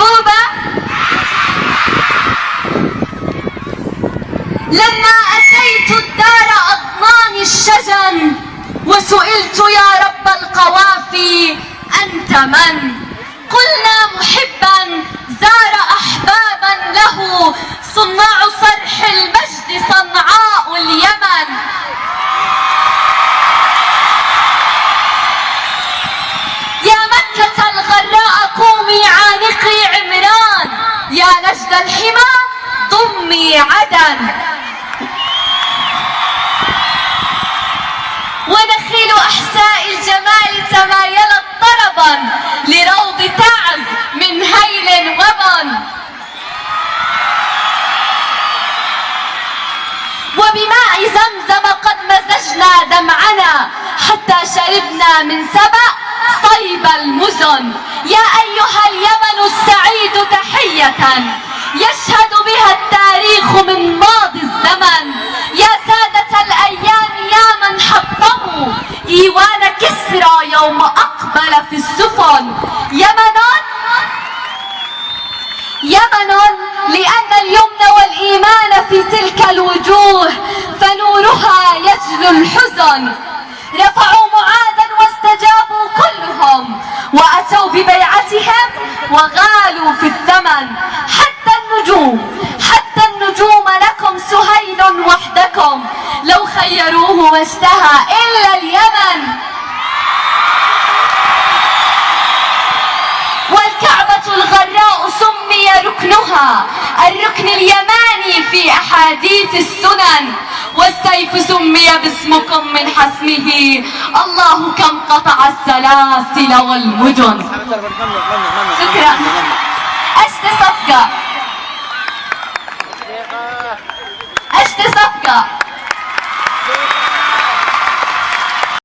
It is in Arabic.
محبوبة. لما أتيت الدار أضناني الشجن وسئلت يا رب القوافي أنت من؟ قلنا محبا زار أحبابا له صناع صرح المجد صنعاء اليمن. يا مكة الغراء قومي عانقي عمران، يا نجد الحمى ضمي عدن. ونخيل أحساء الجمال تمايلت طربا لروض تعز من هيل وبن. وبماء زمزم قد مزجنا دمعنا حتى شربنا من سبأ صيب المزن. يا أيها اليمن السعيد تحية يشهد بها التاريخ من ماضي الزمن. يا سادة الأيام يا من حطموا إيوان كسرى يوم أقبل في السفن. يمن لأن اليمن والإيمان في تلك الوجوه فنورها يجلو الحزن. رفعوا معاذا واستجابوا كلهم وأتوا ببيعتهم وغالوا في الثمن. حتى النجوم لكم سهيل وحدكم لو خيروه واشتهى إلا اليمن. والكعبة الغراء سمي ركنها الركن اليماني في أحاديث السنن. والسيف سمي باسمكم من حسمه الله كم قطع السلاسل والمجن. شكرا. اشتي صفقة